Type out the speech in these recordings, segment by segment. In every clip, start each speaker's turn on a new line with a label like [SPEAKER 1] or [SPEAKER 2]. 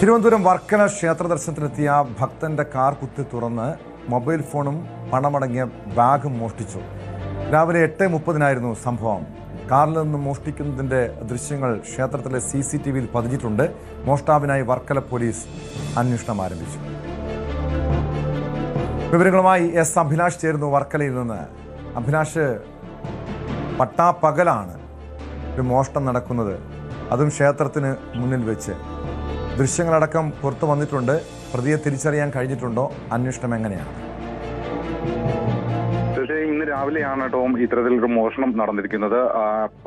[SPEAKER 1] തിരുവനന്തപുരം വർക്കല ക്ഷേത്ര ദർശനത്തിനെത്തിയ ഭക്തന്റെ കാർ കുത്തി തുറന്ന് മൊബൈൽ ഫോണും പണമടങ്ങിയ ബാഗും മോഷ്ടിച്ചു. രാവിലെ 8:30 സംഭവം. കാറിൽ നിന്ന് മോഷ്ടിക്കുന്നതിന്റെ ദൃശ്യങ്ങൾ ക്ഷേത്രത്തിലെ CCTVയിൽ പതിഞ്ഞിട്ടുണ്ട്. മോഷ്ടാവിനായി വർക്കല പോലീസ് അന്വേഷണം ആരംഭിച്ചു. വിവരങ്ങളുമായി S. അഭിലാഷ് ചേരുന്നു വർക്കലയിൽ നിന്ന്. അഭിലാഷ്, പട്ടാപ്പകലാണ് ഒരു മോഷണം നടക്കുന്നത്, അതും ക്ഷേത്രത്തിന് മുന്നിൽ വെച്ച്. ദൃശ്യങ്ങളടക്കം പുറത്തു വന്നിട്ടുണ്ട്. പ്രതിയെ തിരിച്ചറിയാൻ കഴിഞ്ഞിട്ടുണ്ടോ? അന്വേഷണം എങ്ങനെയാണ്?
[SPEAKER 2] ഇന്ന് രാവിലെയാണ് ടോം ഇത്തരത്തിലൊരു മോഷണം നടന്നിരിക്കുന്നത്.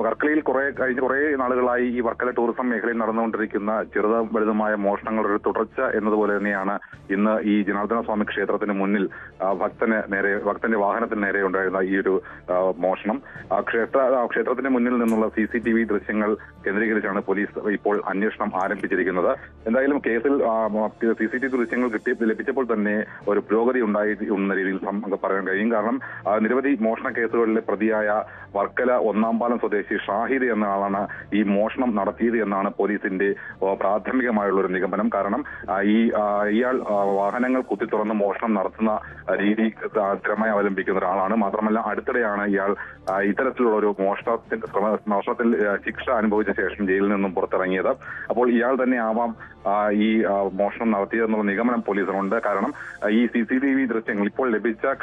[SPEAKER 2] വർക്കലയിൽ കഴിഞ്ഞ കുറെ നാളുകളായി ഈ വർക്കല ടൂറിസം മേഖലയിൽ നടന്നുകൊണ്ടിരിക്കുന്ന ചെറുതും വലുതുമായ മോഷണങ്ങളുടെ ഒരു തുടർച്ച എന്നതുപോലെ തന്നെയാണ് ഇന്ന് ഈ ജനാർദ്ദന സ്വാമി ക്ഷേത്രത്തിന് മുന്നിൽ ഭക്തന്റെ വാഹനത്തിന് നേരെ ഉണ്ടായിരുന്ന ഈ ഒരു മോഷണം. ക്ഷേത്രത്തിന് മുന്നിൽ നിന്നുള്ള CCTV ദൃശ്യങ്ങൾ കേന്ദ്രീകരിച്ചാണ് പോലീസ് ഇപ്പോൾ അന്വേഷണം ആരംഭിച്ചിരിക്കുന്നത്. എന്തായാലും കേസിൽ CCTV ദൃശ്യങ്ങൾ ലഭിച്ചപ്പോൾ തന്നെ ഒരു പുരോഗതി ഉണ്ടായി എന്ന രീതിയിൽ പറയാൻ കഴിയും. കാരണം നിരവധി മോഷണ കേസുകളിലെ പ്രതിയായ വർക്കല ഒന്നാംപാലം സ്വദേശി ഷാഹിദ് എന്ന ആളാണ് ഈ മോഷണം നടത്തിയത് എന്നാണ് പോലീസിന്റെ പ്രാഥമികമായുള്ള ഒരു നിഗമനം. കാരണം ഇയാൾ വാഹനങ്ങൾ കുത്തിത്തുറന്ന് മോഷണം നടത്തുന്ന രീതി സ്ഥിരമായി അവലംബിക്കുന്ന ഒരാളാണ്. മാത്രമല്ല അടുത്തിടെയാണ് ഇയാൾ ഇത്തരത്തിലുള്ള ഒരു മോഷണത്തിൽ ശിക്ഷ അനുഭവിച്ച ശേഷം ജയിലിൽ നിന്നും പുറത്തിറങ്ങിയത്. അപ്പോൾ ഇയാൾ തന്നെ ആവാം ഈ മോഷണം നടത്തിയതെന്നുള്ള നിഗമനം പോലീസിനുണ്ട്. കാരണം ഈ CCTV ദൃശ്യങ്ങൾ ഇപ്പോൾ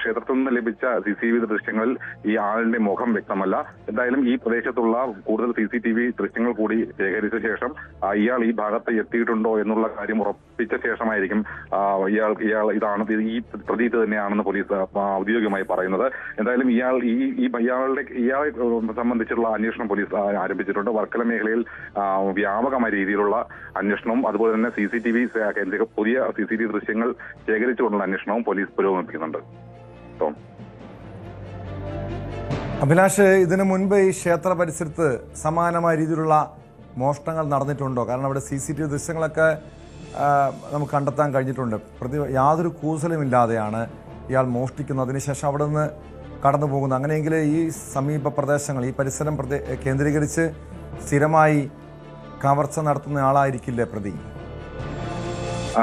[SPEAKER 2] ക്ഷേത്രത്തിൽ നിന്ന് ലഭിച്ച CCTV ദൃശ്യങ്ങളിൽ ഈ ആളിന്റെ മുഖം വ്യക്തമല്ല. എന്തായാലും ഈ പ്രദേശത്തുള്ള കൂടുതൽ CCTV ദൃശ്യങ്ങൾ കൂടി ശേഖരിച്ച ശേഷം ഇയാൾ ഈ ഭാഗത്ത് എത്തിയിട്ടുണ്ടോ എന്നുള്ള കാര്യം ഉറപ്പിച്ച ശേഷമായിരിക്കും ഇതാണ് ഈ പ്രതി തന്നെയാണെന്ന് പോലീസ് ഔദ്യോഗികമായി പറയുന്നത്. എന്തായാലും ഇയാളെ സംബന്ധിച്ചുള്ള അന്വേഷണം പോലീസ് ആരംഭിച്ചിട്ടുണ്ട്. വർക്കല മേഖലയിൽ വ്യാപകമായ രീതിയിലുള്ള അന്വേഷണവും അതുപോലെ തന്നെ പുതിയ CCTV ദൃശ്യങ്ങൾ ശേഖരിച്ചുകൊണ്ടുള്ള അന്വേഷണവും പോലീസ് പുരോഗമിപ്പിക്കുന്നുണ്ട്.
[SPEAKER 1] അഭിലാഷ്, ഇതിനു മുൻപ് ഈ ക്ഷേത്ര പരിസരത്ത് സമാനമായ രീതിയിലുള്ള മോഷണങ്ങൾ നടന്നിട്ടുണ്ടോ? കാരണം അവിടെ CCTV ദൃശ്യങ്ങളൊക്കെ നമുക്ക് കണ്ടെത്താൻ കഴിഞ്ഞിട്ടുണ്ട്. യാതൊരു കൂസലുമില്ലാതെയാണ് ഇയാൾ മോഷ്ടിക്കുന്നത്. അതിനുശേഷം അവിടെ നിന്ന് കടന്നു പോകുന്നത്. അങ്ങനെയെങ്കിൽ ഈ സമീപ പ്രദേശങ്ങൾ, ഈ പരിസരം കേന്ദ്രീകരിച്ച് സ്ഥിരമായി കവർച്ച നടത്തുന്ന ആളായിരിക്കില്ലേ പ്രതി?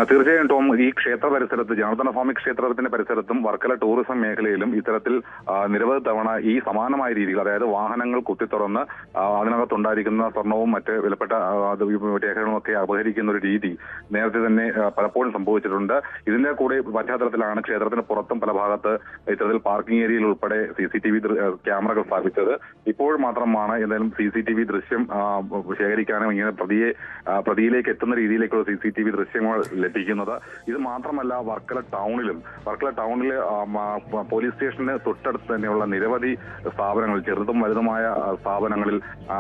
[SPEAKER 2] തീർച്ചയായും ടോം, ഈ ക്ഷേത്ര പരിസരത്ത് ജനാർദ്ദന സ്വാമി ക്ഷേത്രത്തിന്റെ പരിസരത്തും വർക്കല ടൂറിസം മേഖലയിലും ഇത്തരത്തിൽ നിരവധി തവണ ഈ സമാനമായ രീതിയിൽ, അതായത് വാഹനങ്ങൾ കുത്തിത്തുറന്ന് അതിനകത്തുണ്ടായിരിക്കുന്ന സ്വർണവും മറ്റ് വിലപ്പെട്ട രേഖകളും ഒക്കെ അപഹരിക്കുന്ന ഒരു രീതി നേരത്തെ തന്നെ പലപ്പോഴും സംഭവിച്ചിട്ടുണ്ട്. ഇതിന്റെ കൂടെ പശ്ചാത്തലത്തിലാണ് ക്ഷേത്രത്തിന് പുറത്തും പല ഭാഗത്ത് ഇത്തരത്തിൽ പാർക്കിംഗ് ഏരിയയിൽ ഉൾപ്പെടെ CCTV ക്യാമറകൾ സ്ഥാപിച്ചത്. ഇപ്പോൾ മാത്രമാണ് എന്തായാലും CCTV ദൃശ്യം ശേഖരിക്കാനും ഇങ്ങനെ പ്രതിയിലേക്ക് എത്തുന്ന രീതിയിലേക്കുള്ള CCTV ദൃശ്യങ്ങൾ ലഭിക്കുന്നത്. ഇത് മാത്രമല്ല, വർക്കല ടൗണിലെ പോലീസ് സ്റ്റേഷന് തൊട്ടടുത്ത് തന്നെയുള്ള നിരവധി സ്ഥാപനങ്ങൾ, ചെറുതും വലുതുമായ സ്ഥാപനങ്ങളിൽ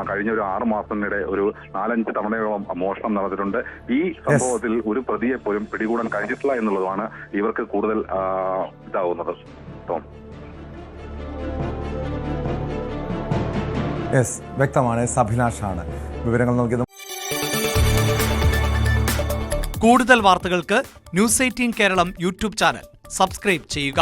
[SPEAKER 2] കഴിഞ്ഞ ഒരു 6 മാസത്തിനിടെ ഒരു 4-5 തവണയോളം മോഷണം നടന്നിട്ടുണ്ട്. ഈ സംഭവത്തിൽ ഒരു പ്രതിയെ പോലും പിടികൂടാൻ കഴിഞ്ഞിട്ടില്ല എന്നുള്ളതാണ് ഇവർക്ക് കൂടുതൽ ഇതാവുന്നത്.
[SPEAKER 1] വ്യക്തമാണ്. അഭിലാഷാണ് വിവരങ്ങൾ നൽകിയത്.
[SPEAKER 3] കൂടുതൽ വാർത്തകൾക്ക് News 18 Keralam YouTube channel subscribe ചെയ്യുക.